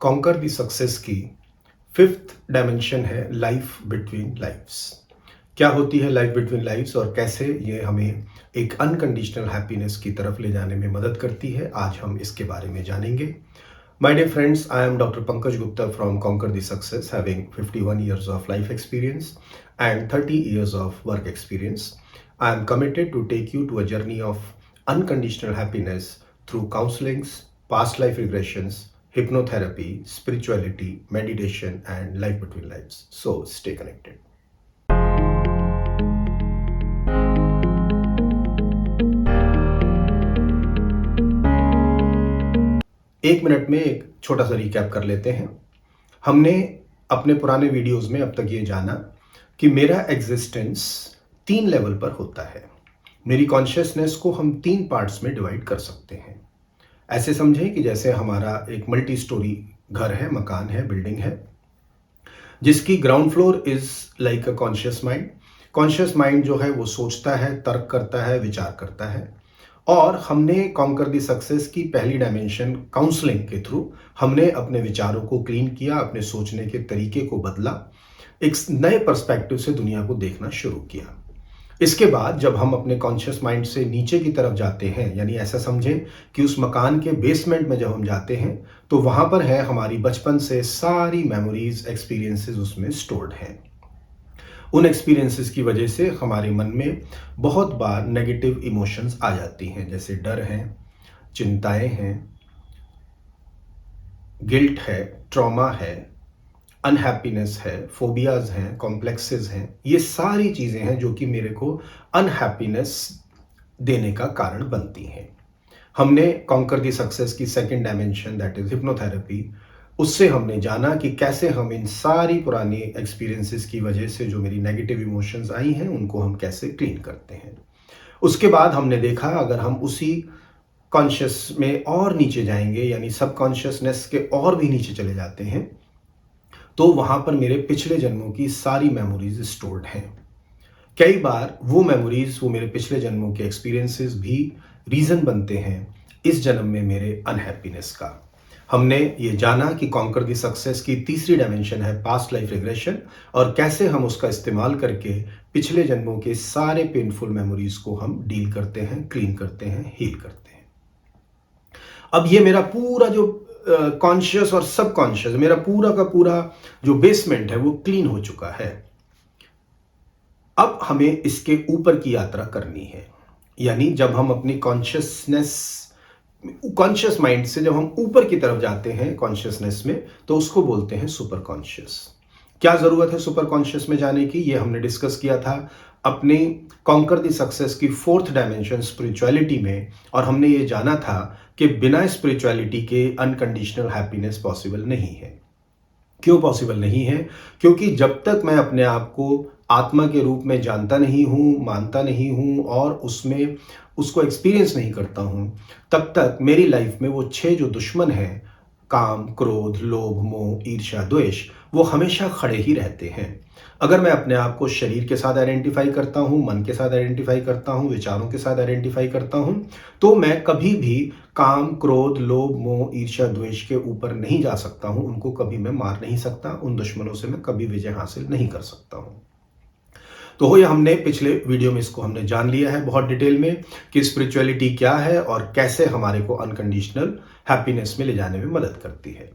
Conquer the success की fifth dimension है life between lives. क्या होती है लाइफ बिटवीन लाइव्स और कैसे ये हमें एक अनकंडीशनल हैप्पीनेस की तरफ ले जाने में मदद करती है, आज हम इसके बारे में जानेंगे। My dear friends, I am Dr. Pankaj Gupta from Conquer the Success, having 51 years of life experience and 30 years of work experience. I am committed to take you to a journey of unconditional happiness through counselings, past life regressions, hypnotherapy, spirituality, meditation, and life between lives. So stay connected. एक minute में एक छोटा सा recap कर लेते हैं। हमने अपने पुराने वीडियोस में अब तक ये जाना कि मेरा एग्जिस्टेंस 3 लेवल पर होता है। मेरी कॉन्शियसनेस को हम 3 पार्ट्स में डिवाइड कर सकते हैं। ऐसे समझें कि जैसे हमारा एक मल्टी स्टोरी घर है, मकान है, बिल्डिंग है, जिसकी ground floor is like a conscious mind. Conscious mind जो है वो सोचता है, तर्क करता है, विचार करता है। और हमने कॉन्कर दी सक्सेस की पहली डायमेंशन काउंसलिंग के थ्रू हमने अपने विचारों को क्लीन किया, अपने सोचने के तरीके को बदला, एक नए पर्सपेक्टिव से दुनिया को देखना शुरू किया। इसके बाद जब हम अपने कॉन्शियस माइंड से नीचे की तरफ जाते हैं, यानी ऐसा समझें कि उस मकान के बेसमेंट में जब हम जाते हैं तो वहां पर है हमारी बचपन से सारी मेमोरीज, एक्सपीरियंसेस उसमें स्टोर्ड हैं। उन एक्सपीरियंसेस की वजह से हमारे मन में बहुत बार नेगेटिव इमोशंस आ जाती हैं, जैसे डर है, चिंताएं हैं, गिल्ट है, ट्रॉमा है, अनहैप्पीनेस है, फोबियाज हैं, कॉम्प्लेक्सेस हैं। ये सारी चीज़ें हैं जो कि मेरे को अनहैप्पीनेस देने का कारण बनती हैं। हमने कॉन्कर दी सक्सेस की second dimension that is hypnotherapy, उससे हमने जाना कि कैसे हम इन सारी पुरानी एक्सपीरियंसेस की वजह से जो मेरी नेगेटिव इमोशंस आई हैं उनको हम कैसे क्लीन करते हैं। उसके बाद हमने देखा अगर हम उसी कॉन्शियस में और नीचे जाएंगे, यानी सब कॉन्शियसनेस के और भी नीचे चले जाते हैं, तो वहां पर मेरे पिछले जन्मों की सारी मेमोरीज स्टोर्ड हैं। कई बार वो मेमोरीज, वो मेरे पिछले जन्मों के एक्सपीरियंसेस भी रीजन बनते हैं इस जन्म में मेरे अनहैप्पीनेस का। हमने ये जाना कि कॉन्कर दी सक्सेस की तीसरी डायमेंशन है पास्ट लाइफ रिग्रेशन, और कैसे हम उसका इस्तेमाल करके पिछले जन्मों के सारे पेनफुल मेमोरीज को हम डील करते हैं, क्लीन करते हैं, हील करते हैं। अब ये मेरा पूरा जो कॉन्शियस और सबकॉन्शियस, मेरा पूरा का पूरा जो बेसमेंट है वो क्लीन हो चुका है। अब हमें इसके ऊपर की यात्रा करनी है, यानी जब हम अपनी कॉन्शियस माइंड से जब हम ऊपर की तरफ जाते हैं कॉन्शियसनेस में, तो उसको बोलते हैं सुपर कॉन्शियस। क्या जरूरत है सुपर कॉन्शियस में जाने की, ये हमने डिस्कस किया था अपने कॉन्कर दी सक्सेस की फोर्थ डायमेंशन स्पिरिचुअलिटी में, और हमने ये जाना था कि बिना स्पिरिचुअलिटी के अनकंडीशनल हैप्पीनेस पॉसिबल नहीं है। क्यों पॉसिबल नहीं है? क्योंकि जब तक मैं अपने आप को आत्मा के रूप में जानता नहीं हूं, मानता नहीं हूं और उसमें उसको एक्सपीरियंस नहीं करता हूं, तब तक मेरी लाइफ में वो 6 जो दुश्मन हैं, काम, क्रोध, लोभ, मोह, ईर्ष्या, द्वेष, वो हमेशा खड़े ही रहते हैं। अगर मैं अपने आप को शरीर के साथ आइडेंटिफाई करता हूं, मन के साथ आइडेंटिफाई करता हूं, विचारों के साथ आइडेंटिफाई करता हूं, तो मैं कभी भी काम, क्रोध, लोभ, मोह, ईर्ष्या, द्वेष के ऊपर नहीं जा सकता हूं। उनको कभी मैं मार नहीं सकता, उन दुश्मनों से मैं कभी विजय हासिल नहीं कर सकता हूं। तो ये हमने पिछले वीडियो में इसको हमने जान लिया है बहुत डिटेल में कि स्पिरिचुअलिटी क्या है और कैसे हमारे को अनकंडीशनल हैप्पीनेस में ले जाने में मदद करती है।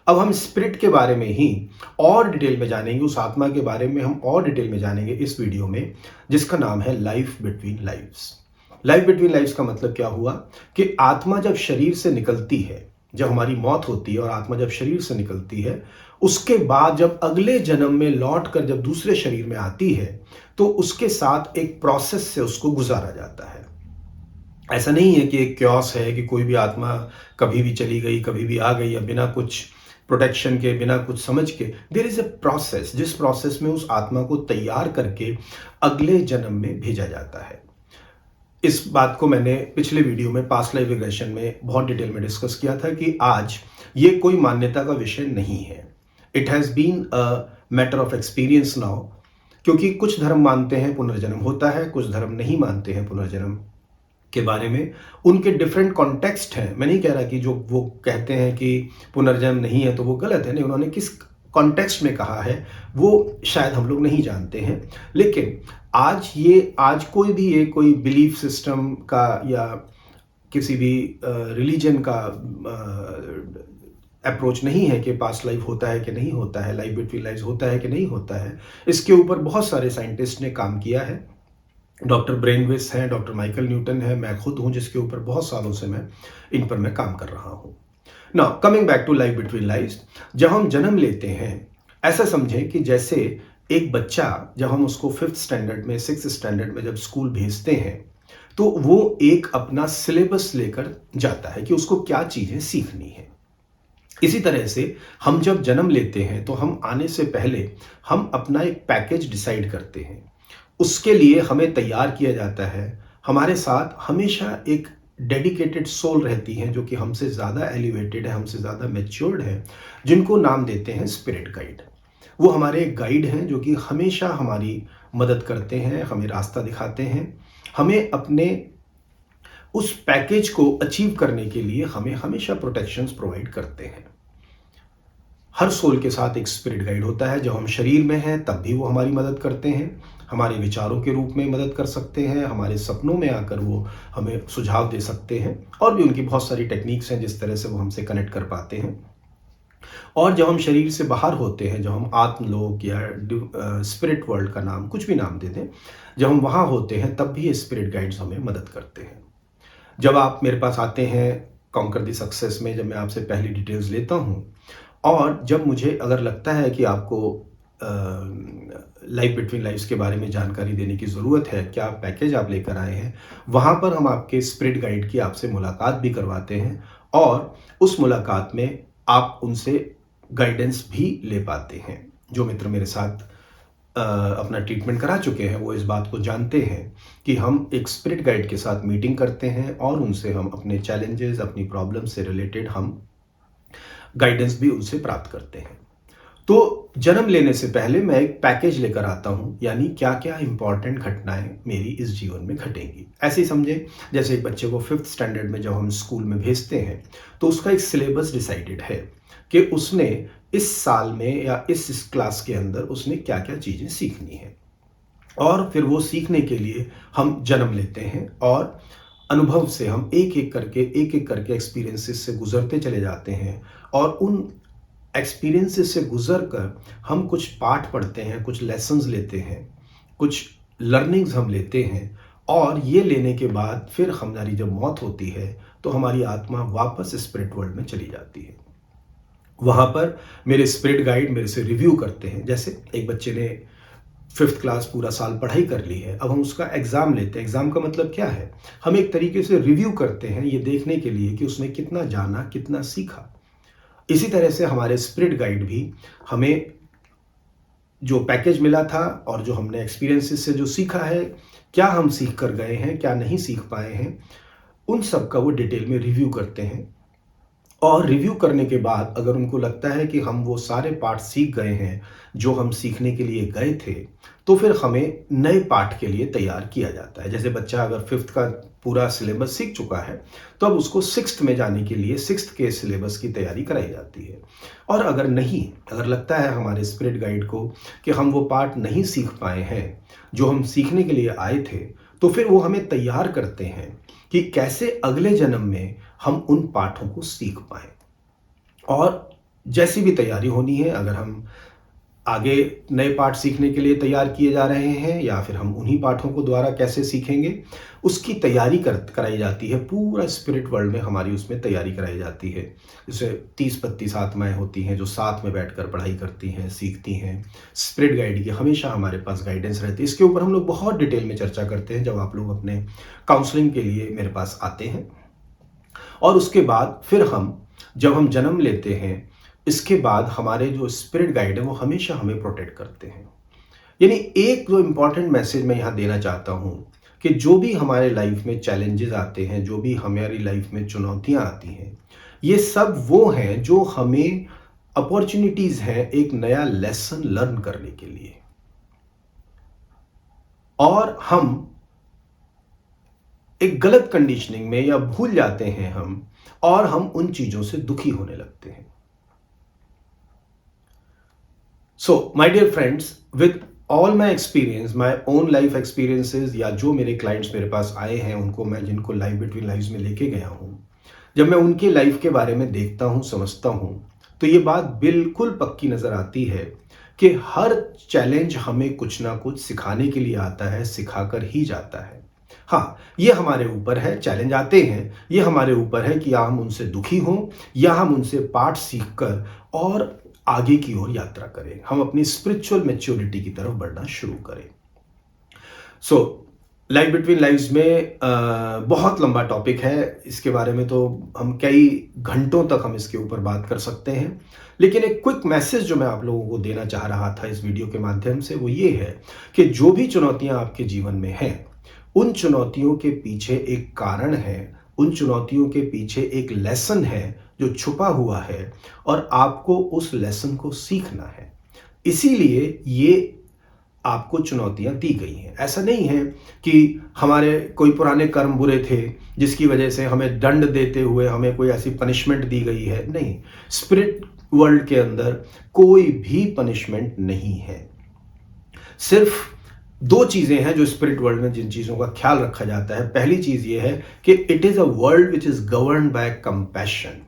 अब हम स्पिरिट के बारे में ही और डिटेल में जानेंगे, उस आत्मा के बारे में हम और डिटेल में जानेंगे इस वीडियो में, जिसका नाम है life between lives. Life between lives का मतलब क्या हुआ कि आत्मा जब शरीर से निकलती है, जब हमारी मौत होती है और आत्मा जब शरीर से निकलती है, उसके बाद जब अगले जन्म में लौट कर जब दूसरे शरीर में आती है, तो उसके साथ एक प्रोसेस से उसको गुजारा जाता है। ऐसा नहीं है कि एक क्योस है कि कोई भी आत्मा कभी भी चली गई, कभी भी आ गई, या बिना कुछ प्रोटेक्शन के, बिना कुछ समझ के। देयर इज अ प्रोसेस, जिस प्रोसेस में उस आत्मा को तैयार करके अगले जन्म में भेजा जाता है। इस बात को मैंने पिछले वीडियो में पास्ट लाइफ रिग्रेशन में बहुत डिटेल में डिस्कस किया था कि आज ये कोई मान्यता का विषय नहीं है। It has been a matter of experience now, क्योंकि कुछ धर्म मानते हैं पुनर्जन्म होता है, कुछ धर्म नहीं मानते हैं पुनर्जन्म के बारे में, उनके डिफरेंट कॉन्टेक्स्ट हैं। मैं नहीं कह रहा कि जो वो कहते हैं कि पुनर्जन्म नहीं है तो वो गलत है, नहीं, उन्होंने किस कॉन्टेक्स्ट में कहा है वो शायद हम लोग नहीं जानते हैं। लेकिन आज कोई भी ये कोई बिलीफ सिस्टम का या किसी भी रिलीजन का अप्रोच नहीं है कि पास्ट लाइफ होता है कि नहीं होता है, लाइफ बिटवीन लाइफ होता है कि नहीं होता है। इसके ऊपर बहुत सारे साइंटिस्ट ने काम किया है। डॉक्टर ब्रेनविस हैं, डॉक्टर माइकल न्यूटन है, मैं खुद हूं जिसके ऊपर बहुत सालों से इन पर मैं काम कर रहा हूं। Now coming back to life between life, जब हम जन्म लेते हैं, ऐसा समझें कि जैसे एक बच्चा जब हम उसको 5th स्टैंडर्ड में 6th स्टैंडर्ड में जब स्कूल भेजते हैं तो वो एक अपना सिलेबस लेकर जाता है कि उसको क्या चीजें सीखनी है। इसी तरह से हम जब जन्म लेते हैं तो हम आने से पहले हम अपना एक पैकेज डिसाइड करते हैं, उसके लिए हमें तैयार किया जाता है। हमारे साथ हमेशा एक डेडिकेटेड सोल रहती है जो कि हमसे ज़्यादा एलिवेटेड है, हमसे ज़्यादा मैच्योर्ड है, जिनको नाम देते हैं स्पिरिट गाइड। वो हमारे एक गाइड हैं जो कि हमेशा हमारी मदद करते हैं, हमें रास्ता दिखाते हैं, हमें अपने उस पैकेज को अचीव करने के लिए हमें हमेशा प्रोटेक्शंस प्रोवाइड करते हैं। हर सोल के साथ एक स्पिरिट गाइड होता है। जब हम शरीर में हैं तब भी वो हमारी मदद करते हैं, हमारे विचारों के रूप में मदद कर सकते हैं, हमारे सपनों में आकर वो हमें सुझाव दे सकते हैं, और भी उनकी बहुत सारी टेक्निक्स हैं जिस तरह से वो हमसे कनेक्ट कर पाते हैं। और जब हम शरीर से बाहर होते हैं, जब हम आत्मलोक या स्पिरिट वर्ल्ड का नाम कुछ भी नाम दे दें, जब हम वहाँ होते हैं तब भी ये स्पिरिट गाइड्स हमें मदद करते हैं। जब आप मेरे पास आते हैं कॉन्कर द सक्सेस में, जब मैं आपसे पहली डिटेल्स लेता हूँ और जब मुझे अगर लगता है कि आपको लाइफ बिटवीन लाइफ्स के बारे में जानकारी देने की ज़रूरत है, क्या पैकेज आप लेकर आए हैं, वहाँ पर हम आपके स्पिरिट गाइड की आपसे मुलाकात भी करवाते हैं, और उस मुलाकात में आप उनसे गाइडेंस भी ले पाते हैं। जो मित्र मेरे साथ अपना ट्रीटमेंट करा चुके हैं वो इस बात को जानते हैं कि हम एक स्पिरिट गाइड के साथ मीटिंग करते हैं और उनसे हम अपने चैलेंजेस, अपनी प्रॉब्लम से रिलेटेड हम गाइडेंस भी उनसे प्राप्त करते हैं। तो जन्म लेने से पहले मैं एक पैकेज लेकर आता हूं, यानी क्या क्या इंपॉर्टेंट घटनाएं मेरी इस जीवन में घटेंगी। ऐसे ही समझे जैसे एक बच्चे को 5th स्टैंडर्ड में जब हम स्कूल में भेजते हैं तो उसका एक सिलेबस डिसाइडेड है कि उसने इस साल में या इस क्लास के अंदर उसने क्या क्या चीजें सीखनी है, और फिर वो सीखने के लिए हम जन्म लेते हैं और अनुभव से हम एक एक करके एक्सपीरियंसेस से गुजरते चले जाते हैं, और उन एक्सपीरियंसेस से गुजर कर हम कुछ पाठ पढ़ते हैं, कुछ लेसन्स लेते हैं, कुछ लर्निंग्स हम लेते हैं, और ये लेने के बाद फिर हमारी जब मौत होती है तो हमारी आत्मा वापस स्पिरिट वर्ल्ड में चली जाती है। वहाँ पर मेरे स्पिरिट गाइड मेरे से रिव्यू करते हैं। जैसे एक बच्चे ने 5th क्लास पूरा साल पढ़ाई कर ली है, अब हम उसका एग्ज़ाम लेते हैं। एग्ज़ाम का मतलब क्या है? हम एक तरीके से रिव्यू करते हैं ये देखने के लिए कि उसने कितना जाना, कितना सीखा। इसी तरह से हमारे स्पिरिट गाइड भी हमें जो पैकेज मिला था और जो हमने एक्सपीरियंसेस से जो सीखा है, क्या हम सीख कर गए हैं, क्या नहीं सीख पाए हैं, उन सब का वो डिटेल में रिव्यू करते हैं। और रिव्यू करने के बाद अगर उनको लगता है कि हम वो सारे पार्ट सीख गए हैं जो हम सीखने के लिए गए थे, तो फिर हमें नए पार्ट के लिए तैयार किया जाता है। जैसे बच्चा अगर 5th का पूरा सिलेबस सीख चुका है तो अब उसको 6th में जाने के लिए 6th के सिलेबस की तैयारी कराई जाती है। और अगर नहीं, अगर लगता है हमारे स्पिरिट गाइड को कि हम वो पार्ट नहीं सीख पाए हैं जो हम सीखने के लिए आए थे, तो फिर वो हमें तैयार करते हैं कि कैसे अगले जन्म में हम उन पाठों को सीख पाएं। और जैसी भी तैयारी होनी है, अगर हम आगे नए पाठ सीखने के लिए तैयार किए जा रहे हैं या फिर हम उन्हीं पाठों को दोबारा कैसे सीखेंगे, उसकी तैयारी कराई जाती है। पूरा स्पिरिट वर्ल्ड में हमारी उसमें तैयारी कराई जाती है। जैसे 30-32 आत्माएं होती हैं जो साथ में बैठकर पढ़ाई करती हैं, सीखती हैं। स्पिरिट गाइड की हमेशा हमारे पास गाइडेंस रहती है। इसके ऊपर हम लोग बहुत डिटेल में चर्चा करते हैं जब आप लोग अपने काउंसलिंग के लिए मेरे पास आते हैं। और उसके बाद फिर जब हम जन्म लेते हैं, इसके बाद हमारे जो स्पिरिट गाइड है वो हमेशा हमें प्रोटेक्ट करते हैं। यानी एक जो इम्पॉर्टेंट मैसेज मैं यहाँ देना चाहता हूँ कि जो भी हमारे लाइफ में चैलेंजेस आते हैं, जो भी हमारी लाइफ में चुनौतियाँ आती हैं, ये सब वो हैं जो हमें अपॉर्चुनिटीज हैं एक नया लेसन लर्न करने के लिए। और हम एक गलत कंडीशनिंग में या भूल जाते हैं हम, और हम उन चीजों से दुखी होने लगते हैं। So my dear friends, with all my experience, my own life experiences, या जो मेरे क्लाइंट्स मेरे पास आए हैं उनको मैं, जिनको लाइफ बिटवीन लाइव्स में लेके गया हूं, जब मैं उनकी लाइफ के बारे में देखता हूं, समझता हूं, तो ये बात बिल्कुल पक्की नजर आती है कि हर चैलेंज हमें कुछ ना कुछ सिखाने के लिए आता है, सिखाकर ही जाता है। हाँ, ये हमारे ऊपर है, चैलेंज आते हैं, ये हमारे ऊपर है कि या हम उनसे दुखी हों या हम उनसे पाठ सीखकर और आगे की ओर यात्रा करें, हम अपनी स्पिरिचुअल मैच्योरिटी की तरफ बढ़ना शुरू करें। सो लाइफ बिटवीन लाइव्स में बहुत लंबा टॉपिक है, इसके बारे में तो हम कई घंटों तक हम इसके ऊपर बात कर सकते हैं, लेकिन एक क्विक मैसेज जो मैं आप लोगों को देना चाह रहा था इस वीडियो के माध्यम से, वो ये है कि जो भी चुनौतियां आपके जीवन में हैं, उन चुनौतियों के पीछे एक कारण है, उन चुनौतियों के पीछे एक लेसन है जो छुपा हुआ है, और आपको उस लेसन को सीखना है। इसीलिए ये आपको चुनौतियां दी गई हैं। ऐसा नहीं है कि हमारे कोई पुराने कर्म बुरे थे जिसकी वजह से हमें दंड देते हुए हमें कोई ऐसी पनिशमेंट दी गई है, नहीं। स्पिरिट वर्ल्ड के अंदर कोई भी पनिशमेंट नहीं है। सिर्फ दो चीजें हैं जो स्पिरिट वर्ल्ड में जिन चीजों का ख्याल रखा जाता है। पहली चीज यह है कि it is a world which is governed bye compassion,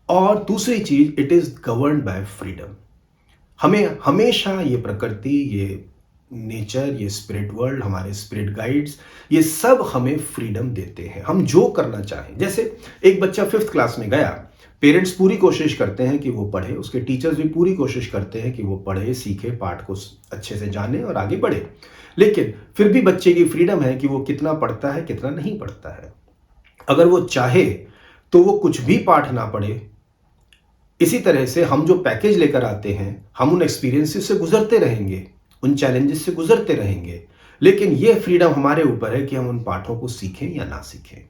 और दूसरी चीज it is governed bye freedom. हमें हमेशा ये प्रकृति, ये नेचर, ये स्पिरिट वर्ल्ड, हमारे स्पिरिट गाइड्स, ये सब हमें फ्रीडम देते हैं, हम जो करना चाहें। जैसे एक बच्चा 5th क्लास में गया, पेरेंट्स पूरी कोशिश करते हैं कि वो पढ़े, उसके टीचर्स भी पूरी कोशिश करते हैं कि वो पढ़े, सीखे, पाठ को अच्छे से जाने और आगे बढ़े, लेकिन फिर भी बच्चे की फ्रीडम है कि वो कितना पढ़ता है, कितना नहीं पढ़ता है। अगर वो चाहे तो वो कुछ भी पाठ ना पढ़े। इसी तरह से हम जो पैकेज लेकर आते हैं, हम उन एक्सपीरियंसेस से गुजरते रहेंगे, उन चैलेंजेस से गुजरते रहेंगे, लेकिन ये फ्रीडम हमारे ऊपर है कि हम उन पाठों को सीखें या ना सीखें।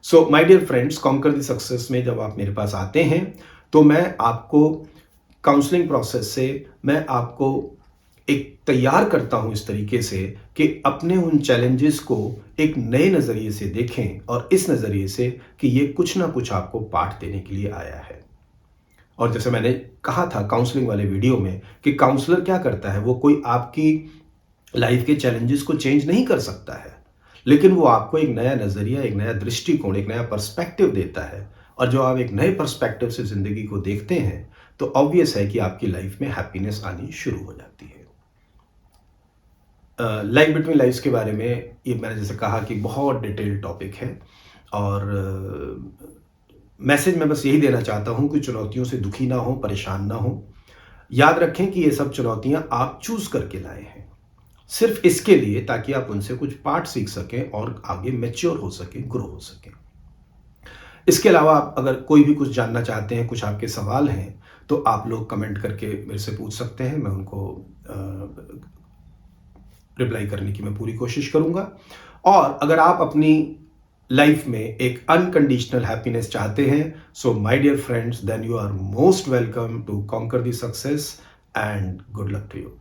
So my dear friends, conquer the success में जब आप मेरे पास आते हैं तो मैं आपको काउंसलिंग प्रोसेस से मैं आपको एक तैयार करता हूं इस तरीके से कि अपने उन चैलेंजेस को एक नए नजरिए से देखें, और इस नजरिए से कि ये कुछ ना कुछ आपको पाठ देने के लिए आया है। और जैसे मैंने कहा था काउंसलिंग वाले वीडियो में कि काउंसलर क्या करता है, वो कोई आपकी लाइफ के चैलेंजेस को चेंज नहीं कर सकता है, लेकिन वो आपको एक नया नजरिया, एक नया दृष्टिकोण, एक नया पर्सपेक्टिव देता है। और जो आप एक नए पर्सपेक्टिव से जिंदगी को देखते हैं तो ऑब्वियस है कि आपकी लाइफ में हैप्पीनेस आनी शुरू हो जाती है। लाइफ बिटवीन लाइफ्स के बारे में ये मैंने जैसे कहा कि बहुत डिटेल्ड टॉपिक है, और मैसेज मैं बस यही देना चाहता हूं कि चुनौतियों से दुखी ना हो, परेशान ना हो। याद रखें कि ये सब चुनौतियां आप चूज करके लाए हैं, सिर्फ इसके लिए ताकि आप उनसे कुछ पाठ सीख सकें और आगे मैच्योर हो सकें, ग्रो हो सकें। इसके अलावा आप अगर कोई भी कुछ जानना चाहते हैं, कुछ आपके सवाल हैं, तो आप लोग कमेंट करके मेरे से पूछ सकते हैं, मैं उनको रिप्लाई करने की मैं पूरी कोशिश करूंगा। और अगर आप अपनी लाइफ में एक अनकंडीशनल हैप्पीनेस चाहते हैं, so my dear friends, then you are most welcome to conquer the success, and good luck to you.